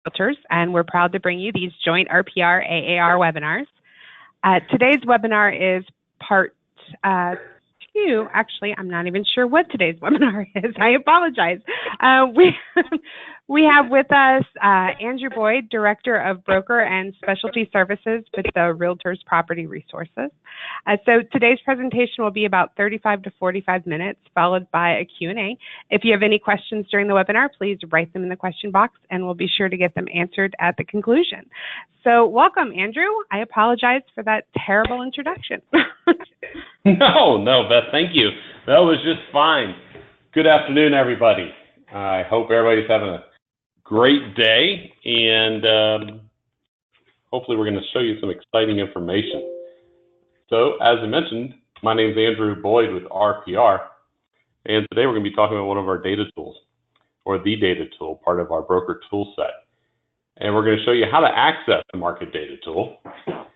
Realtors, and we're proud to bring you these joint RPR AAR webinars. Today's webinar is part 2. Actually, I'm not even sure what today's webinar is. I apologize. We have with us Andrew Boyd, Director of Broker and Specialty Services with the Realtors Property Resources. So today's presentation will be about 35 to 45 minutes, followed by a Q&A. If you have any questions during the webinar, please write them in the question box, and we'll be sure to get them answered at the conclusion. So welcome, Andrew. I apologize for that terrible introduction. No, Beth, thank you. That was just fine. Good afternoon, everybody. I hope everybody's having a great day, and hopefully we're going to show you some exciting information. So, as I mentioned, my name is Andrew Boyd with RPR, and today we're going to be talking about one of our data tools, or the data tool, part of our Broker Tools Set. And we're going to show you how to access the market data tool. I'll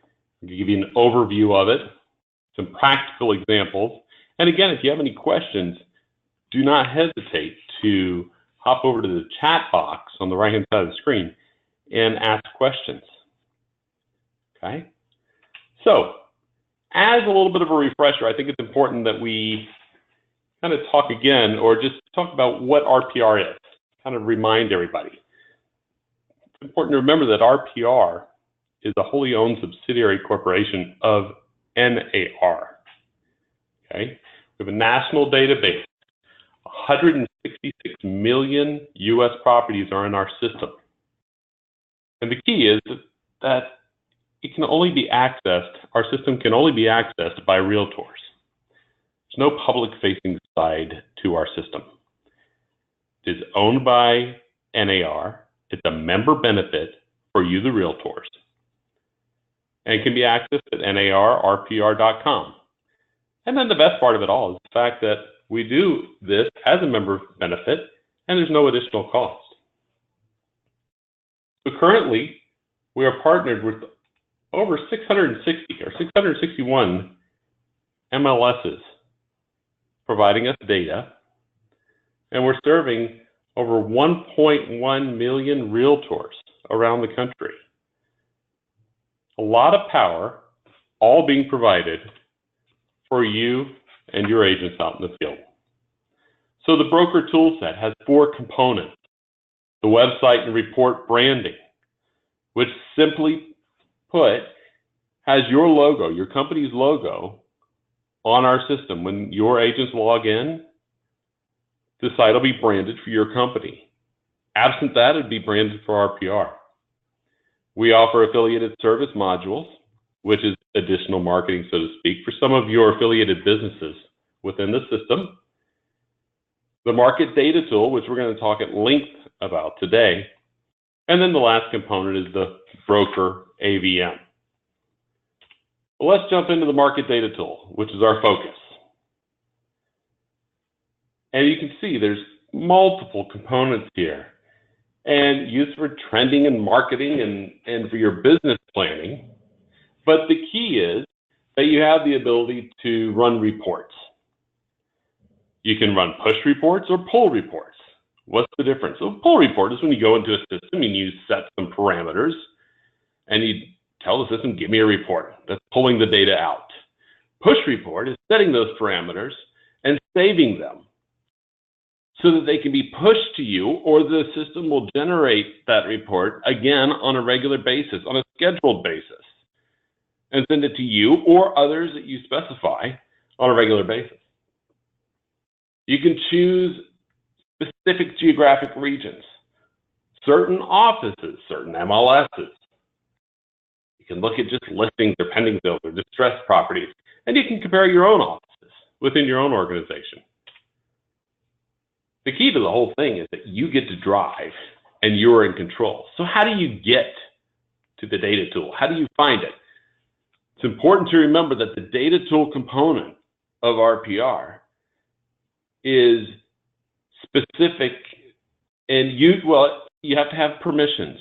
give you an overview of it, some practical examples. And again, if you have any questions, do not hesitate to hop over to the chat box on the right-hand side of the screen and ask questions. Okay? So, as a little bit of a refresher, I think it's important that we kind of talk again, or just talk about what RPR is, kind of remind everybody. It's important to remember that RPR is a wholly owned subsidiary corporation of NAR. Okay? We have a national database. 166 million U.S. properties are in our system. And the key is that it can only be accessed, our system can only be accessed by realtors. There's no public-facing side to our system. It is owned by NAR. It's a member benefit for you, the realtors. And it can be accessed at narrpr.com. And then the best part of it all is the fact that we do this as a member benefit, and there's no additional cost. So currently, we are partnered with over 660 or 661 MLSs providing us data, and we're serving over 1.1 million realtors around the country. A lot of power, all being provided for you and your agents out in the field. So the Broker Tool Set has 4 components. The website and report branding, which simply put has your logo, your company's logo, on our system. When your agents log in, the site will be branded for your company. Absent that, it'd be branded for RPR. We offer affiliated service modules, which is additional marketing, so to speak, for some of your affiliated businesses within the system. The market data tool, which we're going to talk at length about today. And then the last component is the broker AVM. Well, let's jump into the market data tool, which is our focus. And you can see there's multiple components here, and used for trending and marketing and for your business planning. But the key is that you have the ability to run reports. You can run push reports or pull reports. What's the difference? So a pull report is when you go into a system and you set some parameters and you tell the system, give me a report. That's pulling the data out. Push report is setting those parameters and saving them so that they can be pushed to you, or the system will generate that report again on a regular basis, on a scheduled basis, and send it to you or others that you specify on a regular basis. You can choose specific geographic regions, certain offices, certain MLSs. You can look at just listings or pending sales or distressed properties, and you can compare your own offices within your own organization. The key to the whole thing is that you get to drive and you're in control. So how do you get to the data tool? How do you find it? It's important to remember that the data tool component of RPR is specific, and you have to have permissions.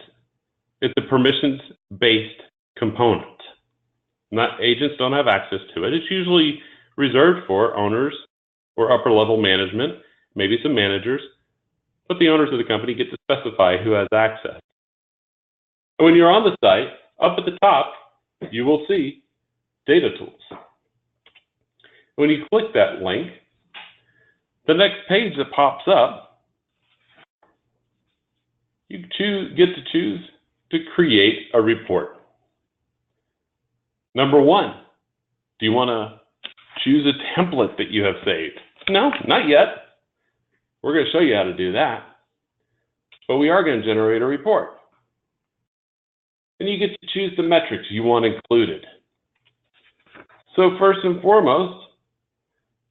It's a permissions-based component. Agents don't have access to it. It's usually reserved for owners or upper-level management, maybe some managers, but the owners of the company get to specify who has access. And when you're on the site, up at the top, you will see Data Tools. When you click that link, the next page that pops up, you get to choose to create a report. Number one, do you want to choose a template that you have saved? No, not yet. We're going to show you how to do that. But we are going to generate a report. And you get to choose the metrics you want included. So first and foremost,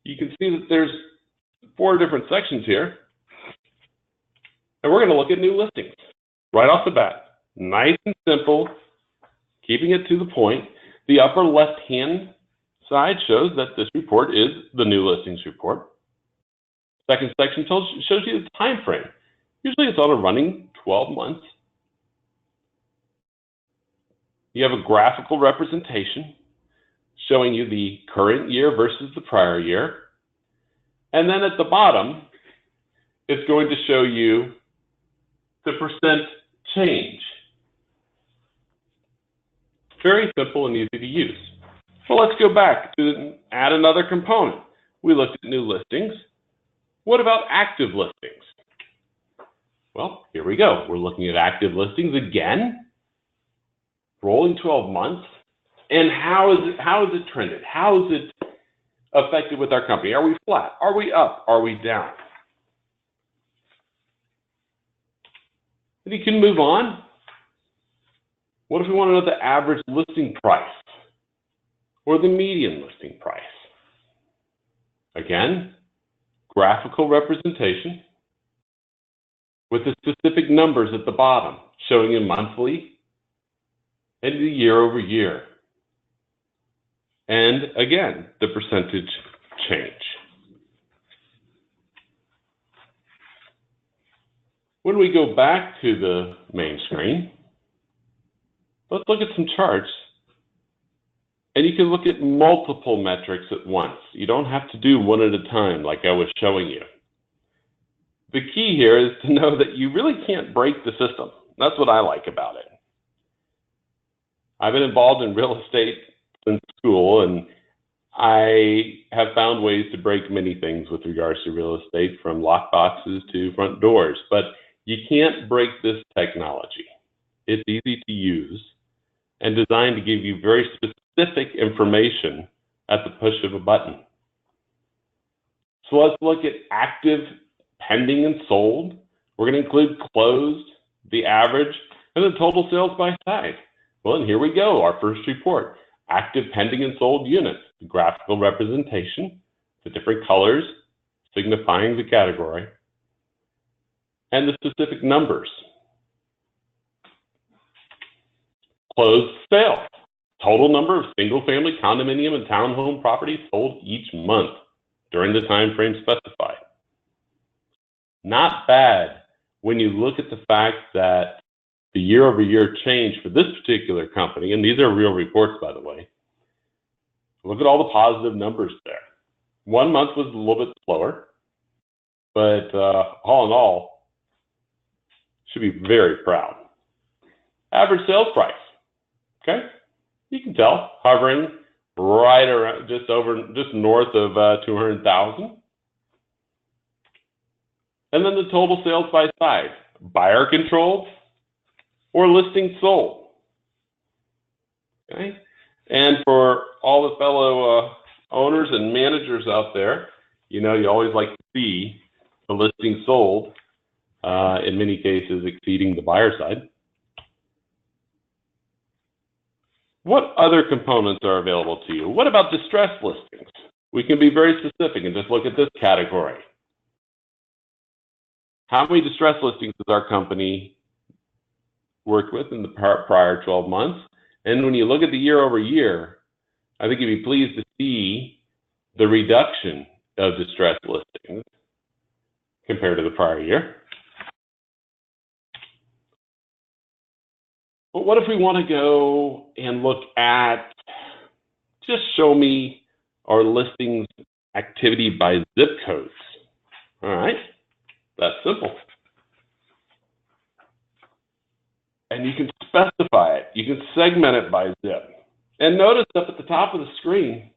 you can see that there's 4 different sections here. And we're going to look at new listings right off the bat. Nice and simple, keeping it to the point. The upper left-hand side shows that this report is the new listings report. Second section shows you the time frame. Usually it's on a running 12 months. You have a graphical representation showing you the current year versus the prior year. And then at the bottom, it's going to show you the percent change. Very simple and easy to use. So let's go back to add another component. We looked at new listings. What about active listings? Well, here we go. We're looking at active listings again, rolling 12 months. And how is it trended? How is it affected with our company? Are we flat? Are we up? Are we down? And you can move on. What if we want to know the average listing price or the median listing price? Again, graphical representation with the specific numbers at the bottom showing you monthly and the year over year. And again, the percentage change. When we go back to the main screen, let's look at some charts. And you can look at multiple metrics at once. You don't have to do one at a time like I was showing you. The key here is to know that you really can't break the system. That's what I like about it. I've been involved in real estate since school, and I have found ways to break many things with regards to real estate, from lock boxes to front doors. But you can't break this technology. It's easy to use and designed to give you very specific information at the push of a button. So let's look at active, pending, and sold. We're going to include closed, the average, and the total sales by side. Well, and here we go, our first report. Active, pending, and sold units. The graphical representation, the different colors signifying the category, and the specific numbers. Closed sales. Total number of single-family, condominium, and townhome properties sold each month during the time frame specified. Not bad when you look at the fact that the year-over-year change for this particular company, and these are real reports, by the way, look at all the positive numbers there. 1 month was a little bit slower, but all in all, should be very proud. Average sales price, okay? You can tell, hovering right around, just north of 200,000. And then the total sales by side, buyer controlled or listing sold. Okay? And for all the fellow owners and managers out there, you know, you always like to see the listing sold, in many cases exceeding the buyer side. What other components are available to you? What about distressed listings? We can be very specific and just look at this category. How many distressed listings does our company work with in the prior 12 months? And when you look at the year over year, I think you'd be pleased to see the reduction of distressed listings compared to the prior year. But what if we want to go and look at, just show me our listings activity by zip codes? All right, that's simple. And you can specify it. You can segment it by zip. And notice up at the top of the screen,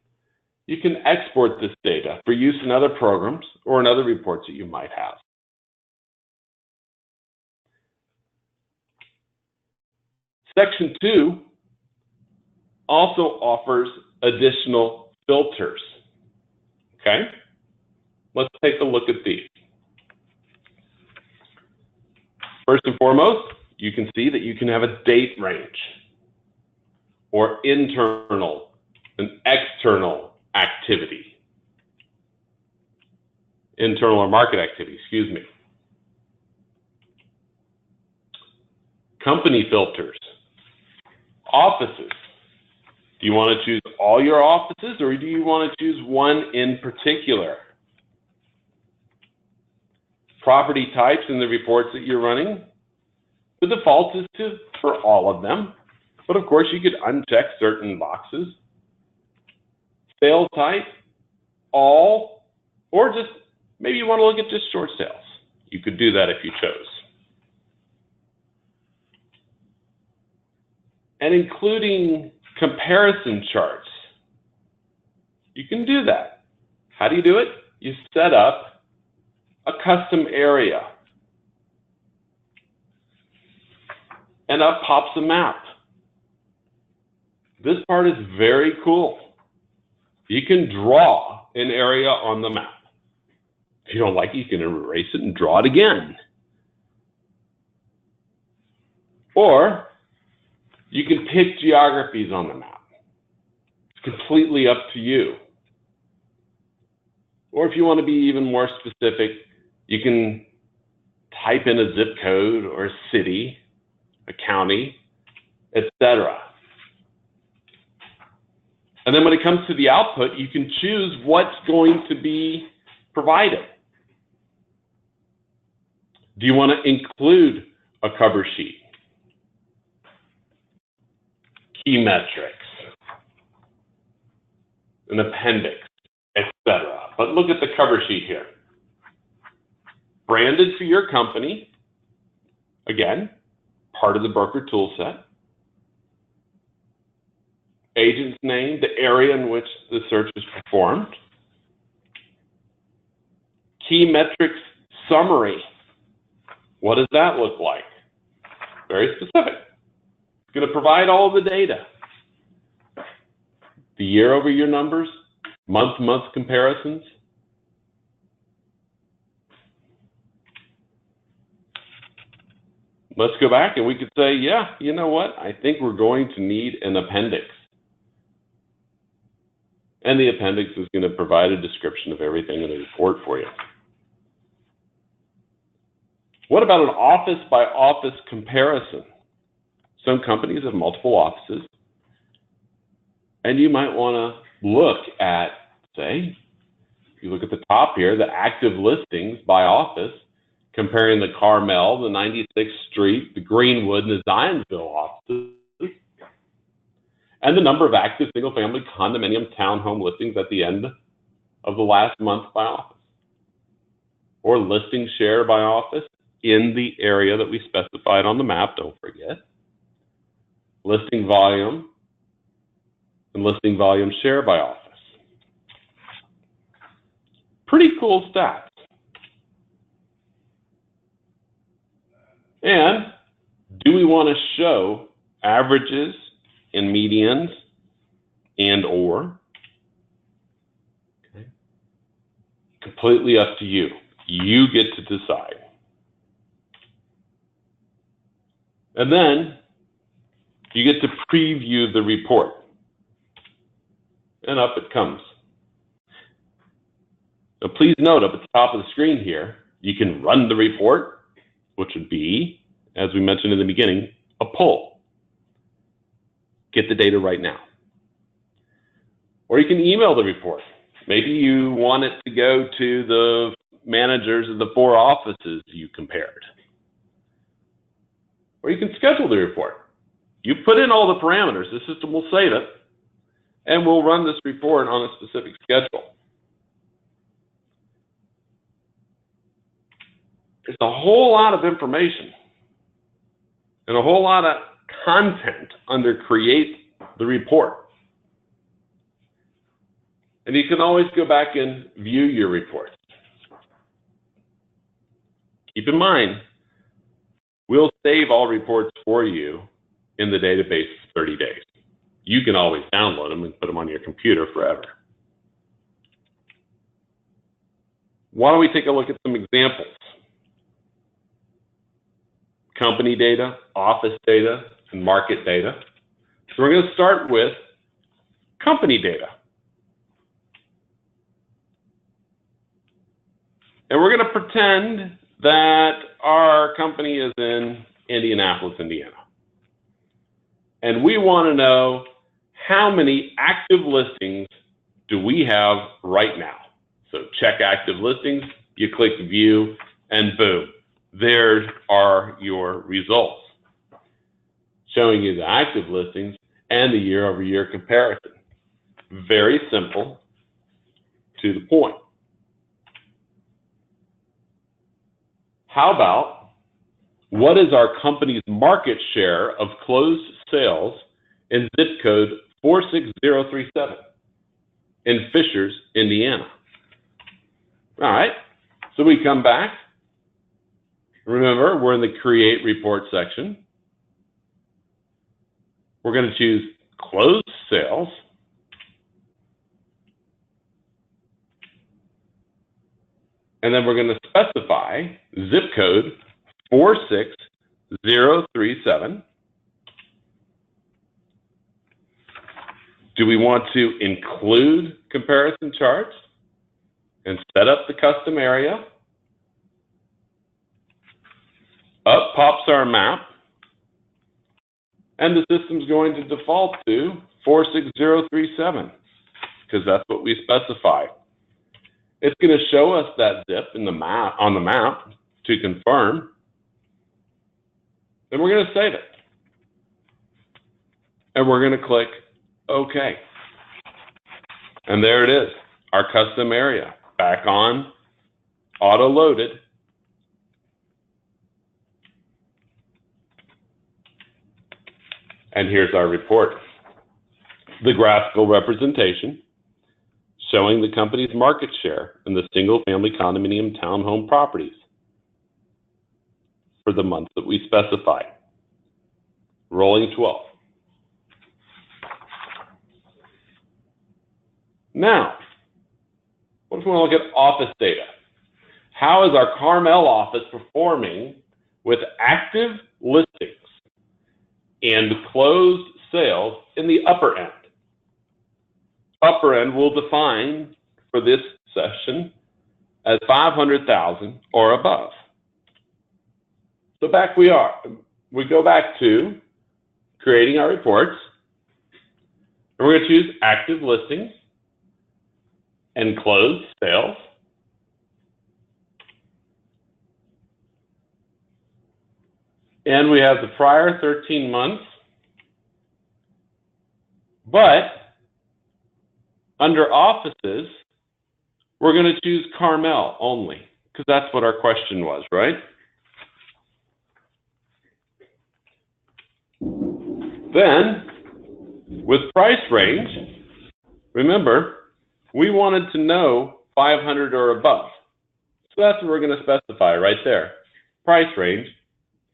you can export this data for use in other programs or in other reports that you might have. Section 2 also offers additional filters. Okay? Let's take a look at these. First and foremost, you can see that you can have a date range or internal and external activity. Internal or market activity, excuse me. Company filters. Offices. Do you want to choose all your offices or do you want to choose one in particular? Property types in the reports that you're running. The default is for all of them, but of course you could uncheck certain boxes. Sales type, all, or just maybe you want to look at just short sales. You could do that if you chose. And including comparison charts. You can do that. How do you do it? You set up a custom area. And up pops a map. This part is very cool. You can draw an area on the map. If you don't like it, you can erase it and draw it again. Or you can pick geographies on the map. It's completely up to you. Or if you want to be even more specific, you can type in a zip code or a city, a county, etc. And then when it comes to the output, you can choose what's going to be provided. Do you want to include a cover sheet? Key metrics, an appendix, etc. But look at the cover sheet here. Branded for your company, again, part of the Broker Tools Set. Agent's name, the area in which the search is performed. Key metrics summary. What does that look like? Very specific. It's going to provide all the data. The year-over-year numbers, month-to-month comparisons. Let's go back and we could say, yeah, you know what? I think we're going to need an appendix. And the appendix is going to provide a description of everything in the report for you. What about an office-by-office comparison? Some companies have multiple offices, and you might want to look at, say, if you look at the top here, the active listings by office, comparing the Carmel, the 96th Street, the Greenwood, and the Zionsville offices, and the number of active single-family condominium townhome listings at the end of the last month by office, or listing share by office in the area that we specified on the map, don't forget, listing volume, and listing volume share by office. Pretty cool stats. And do we want to show averages and medians and or? Okay. Completely up to you. You get to decide. And then you get to preview the report. And up it comes. Now please note up at the top of the screen here, you can run the report, which would be, as we mentioned in the beginning, a poll. Get the data right now. Or you can email the report. Maybe you want it to go to the managers of the 4 offices you compared. Or you can schedule the report. You put in all the parameters, the system will save it, and we'll run this report on a specific schedule. There's a whole lot of information. and a whole lot of content under Create the Report. And you can always go back and view your reports. Keep in mind, we'll save all reports for you in the database for 30 days. You can always download them and put them on your computer forever. Why don't we take a look at some examples? Company data, office data, and market data. So we're going to start with company data. And we're going to pretend that our company is in Indianapolis, Indiana. And we want to know how many active listings do we have right now. So check active listings, you click view, and boom, there are your results, showing you the active listings and the year-over-year comparison. Very simple, to the point. How about, what is our company's market share of closed sales in zip code 46037 in Fishers, Indiana? All right, so we come back. Remember, we're in the Create Report section. We're going to choose Closed Sales. And then we're going to specify zip code 46037. Do we want to include comparison charts and set up the custom area? Up pops our map, and the system's going to default to 46037 because that's what we specified. It's going to show us that zip in the map, on the map, to confirm, and we're going to save it. And we're going to click OK. And there it is, our custom area, back on, auto-loaded. And here's our report. The graphical representation showing the company's market share in the single-family condominium townhome properties for the month that we specified. Rolling 12. Now, what if we want to look at office data? How is our Carmel office performing with active listings and closed sales in the upper end? Upper end we'll define for this session as 500,000 or above. So back we are. We go back to creating our reports, and we're going to choose active listings and closed sales. And we have the prior 13 months, but under offices, we're going to choose Carmel only, because that's what our question was, right? Then, with price range, remember, we wanted to know 500 or above. So that's what we're going to specify right there. Price range,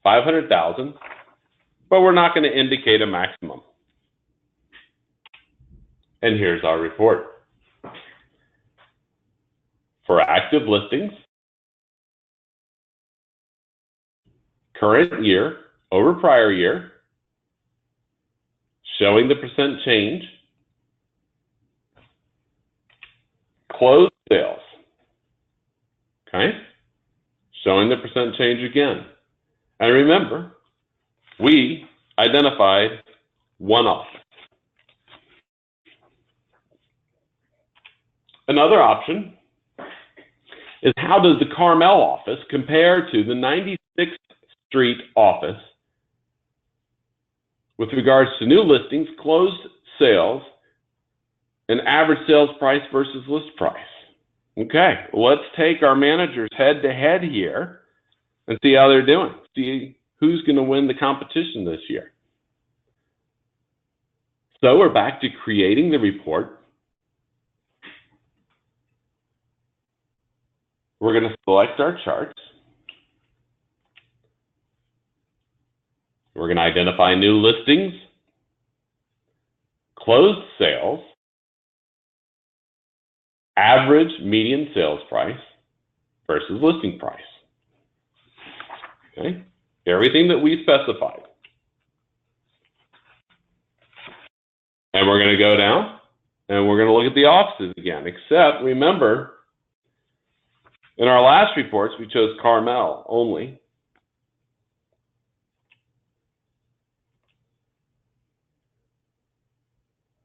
500,000, but we're not going to indicate a maximum. And here's our report. For active listings, current year over prior year, showing the percent change, closed sales, okay, showing the percent change again. And remember, we identified one office. Another option is, how does the Carmel office compare to the 96th Street office with regards to new listings, closed sales, and average sales price versus list price? Okay, let's take our managers head to head here and see how they're doing. See who's going to win the competition this year. So we're back to creating the report. We're going to select our charts. We're going to identify new listings, closed sales, average median sales price versus listing price. Okay, everything that we specified. And we're going to go down and we're going to look at the offices again, except remember, in our last reports, we chose Carmel only.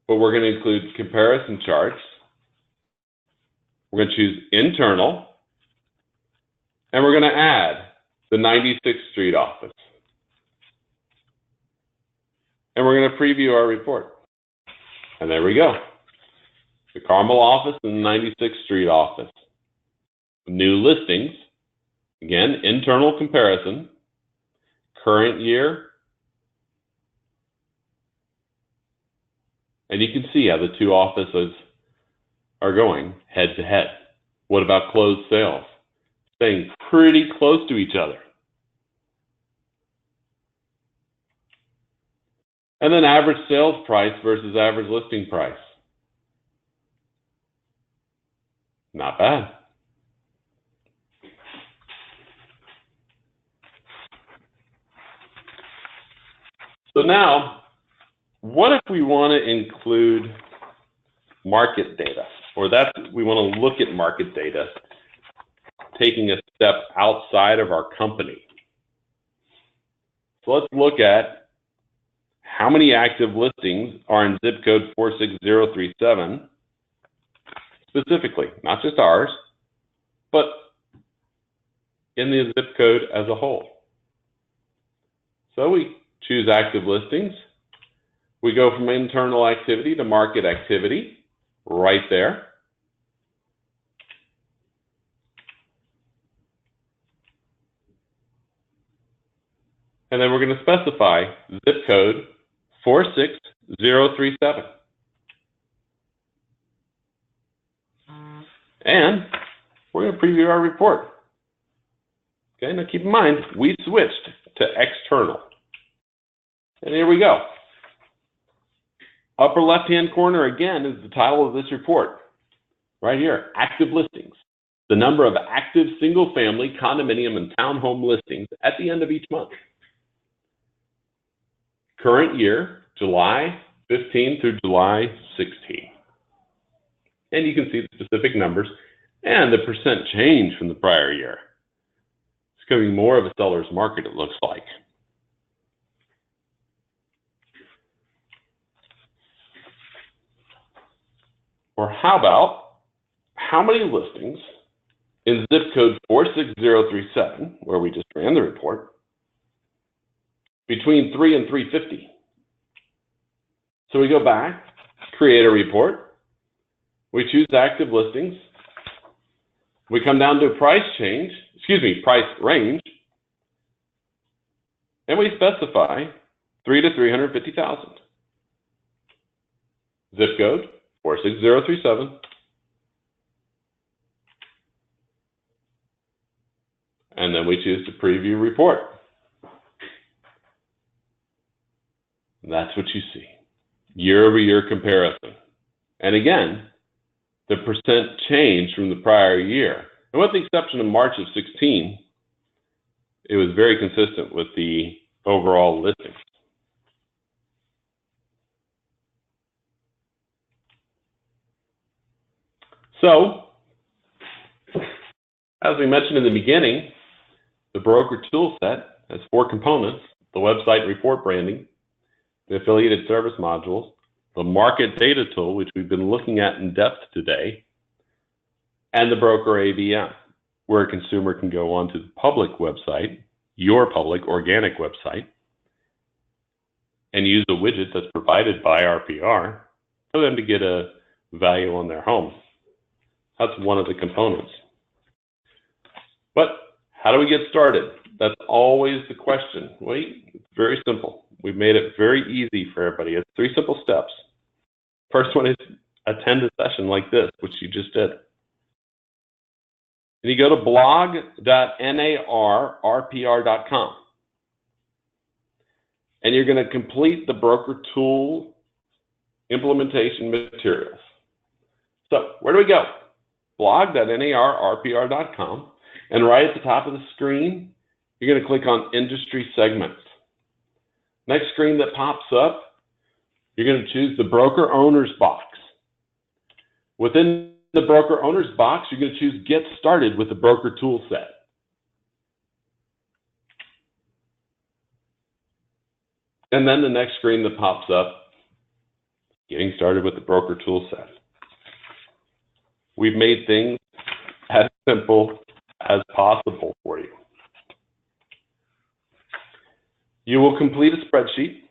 But we're going to include comparison charts. We're going to choose internal, and we're going to add the 96th Street office. And we're going to preview our report. And there we go. The Carmel office and the 96th Street office. New listings, again, internal comparison, current year, and you can see how the two offices are going head to head. What about closed sales? Staying pretty close to each other. And then average sales price versus average listing price. Not bad. So now, what if we want to include market data, or that we want to look at market data, taking a step outside of our company? So let's look at how many active listings are in zip code 46037, specifically, not just ours, but in the zip code as a whole. So we choose active listings. We go from internal activity to market activity, right there. And then we're going to specify zip code 46037. And we're going to preview our report. Okay, now keep in mind, we switched to external. And here we go. Upper left-hand corner, again, is the title of this report. Right here, active listings. The number of active single-family, condominium, and townhome listings at the end of each month. Current year, July 15 through July 16. And you can see the specific numbers and the percent change from the prior year. It's becoming more of a seller's market, it looks like. Or how about, how many listings in zip code 46037, where we just ran the report, between 3 and 350? So we go back, create a report, we choose active listings, we come down to price range, and we specify 3 to 350,000. Zip code 46037. And then we choose to preview report. And that's what you see. Year-over-year comparison. And again, the percent change from the prior year. And with the exception of March of 16, it was very consistent with the overall listings. So, as we mentioned in the beginning, the Broker Tools Set has 4 components: the website report branding, the affiliated service modules, the market data tool, which we've been looking at in depth today, and the Broker AVM, where a consumer can go onto the public website, your public organic website, and use a widget that's provided by RPR for them to get a value on their home. That's one of the components. But how do we get started? That's always the question. Wait, it's very simple. We've made it very easy for everybody. It's 3 simple steps. First one is attend a session like this, which you just did. And you go to blog.narrpr.com. And you're going to complete the broker tool implementation materials. So where do we go? blog.narrpr.com. And right at the top of the screen, you're going to click on Industry Segments. Next screen that pops up, you're going to choose the Broker Owners box. Within the Broker Owners box, you're going to choose Get Started with the Broker Tool Set. And then the next screen that pops up, Getting Started with the Broker Tool Set. We've made things as simple as possible for you. You will complete a spreadsheet,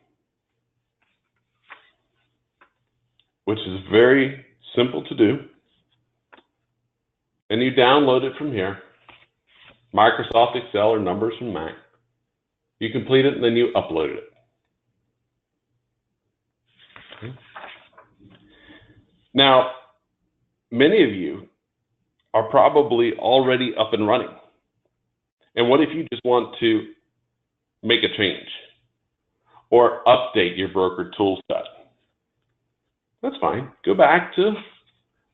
which is very simple to do. And you download it from here, Microsoft Excel or Numbers from Mac. You complete it and then you upload it. Okay. Now, many of you are probably already up and running. And what if you just want to make a change or update your broker tool set? That's fine. Go back to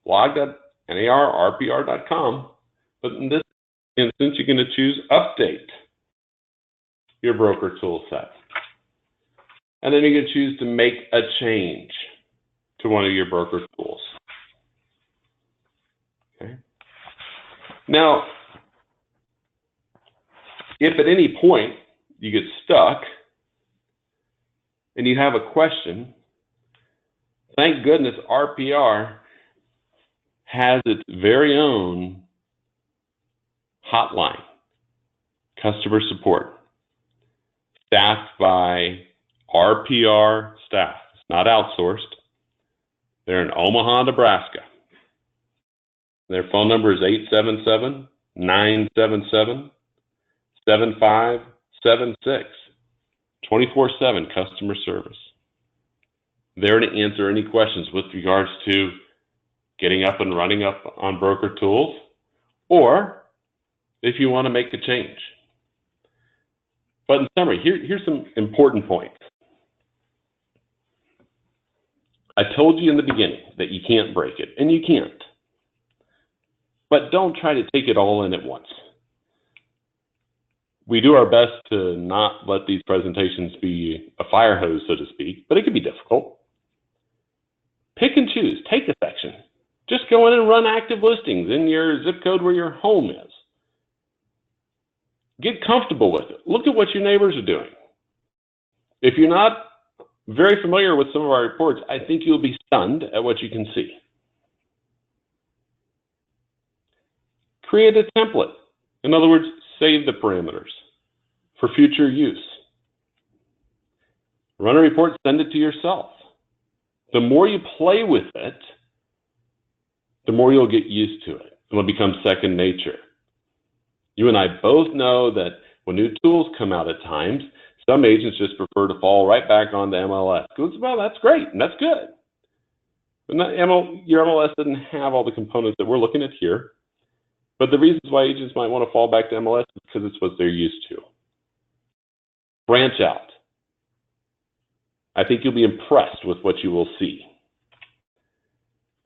blog.narrpr.com, but in this instance, you're going to choose Update your broker tool set. And then you're going to choose to make a change to one of your broker tools. Okay. Now, if at any point you get stuck and you have a question, thank goodness RPR has its very own hotline, customer support, staffed by RPR staff. It's not outsourced. They're in Omaha, Nebraska. Their phone number is 877-977-7576. 24/7 customer service. There to answer any questions with regards to getting up and running up on broker tools, or if you want to make a change. But in summary, here's some important points. I told you in the beginning that you can't break it, and you can't. But don't try to take it all in at once. We do our best to not let these presentations be a fire hose, so to speak, but it can be difficult. Pick and choose. Take a section. Just go in and run active listings in your zip code where your home is. Get comfortable with it. Look at what your neighbors are doing. If you're not very familiar with some of our reports, I think you'll be stunned at what you can see. Create a template. In other words, save the parameters for future use. Run a report, send it to yourself. The more you play with it, the more you'll get used to it. It'll become second nature. You and I both know that when new tools come out at times, some agents just prefer to fall right back onto MLS. Goes, well, that's great, and that's good. But your MLS doesn't have all the components that we're looking at here. But the reasons why agents might want to fall back to MLS is because it's what they're used to. Branch out. I think you'll be impressed with what you will see.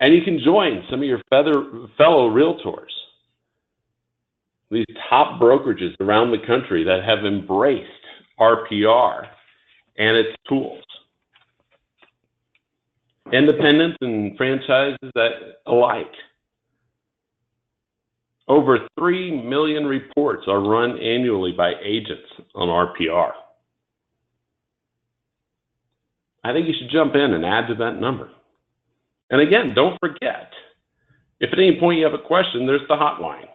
And you can join some of your fellow realtors, these top brokerages around the country that have embraced RPR and its tools. Independents and franchises alike. Over 3 million reports are run annually by agents on RPR. I think you should jump in and add to that number. And again, don't forget, if at any point you have a question, there's the hotline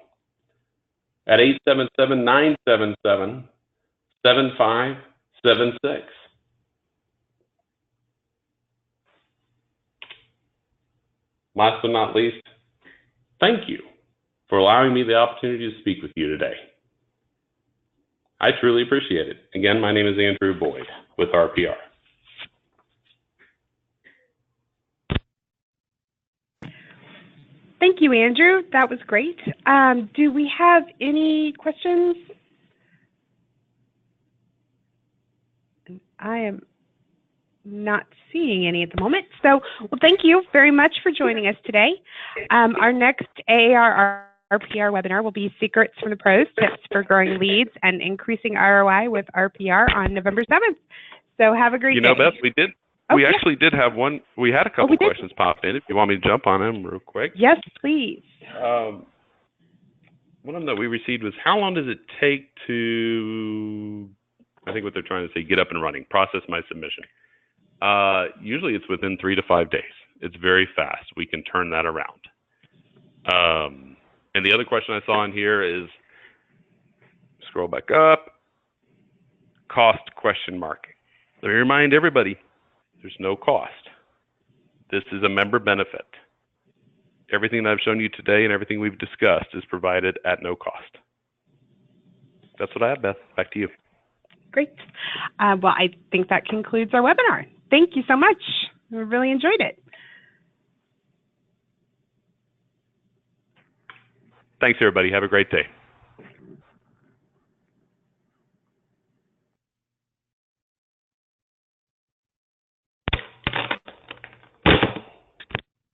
at 877-977-7576. Last but not least, thank you for allowing me the opportunity to speak with you today. I truly appreciate it. Again, my name is Andrew Boyd with RPR. Thank you, Andrew. That was great. Do we have any questions? I am not seeing any at the moment. So, well, thank you very much for joining us today. Our next AAR RPR webinar will be Secrets from the Pros, Tips for Growing Leads and Increasing ROI with RPR on November 7th. So have a great day. You know, Beth, we actually did have one. We had a couple questions pop in. If you want me to jump on them real quick. Yes, please. One of them that we received was, how long does it take to, I think what they're trying to say, get up and running, process my submission? Usually it's within 3 to 5 days. It's very fast. We can turn that around. And the other question I saw in here is, scroll back up, cost question mark. Let me remind everybody, there's no cost. This is a member benefit. Everything that I've shown you today and everything we've discussed is provided at no cost. That's what I have, Beth. Back to you. Great. Well, I think that concludes our webinar. Thank you so much. We really enjoyed it. Thanks, everybody. Have a great day.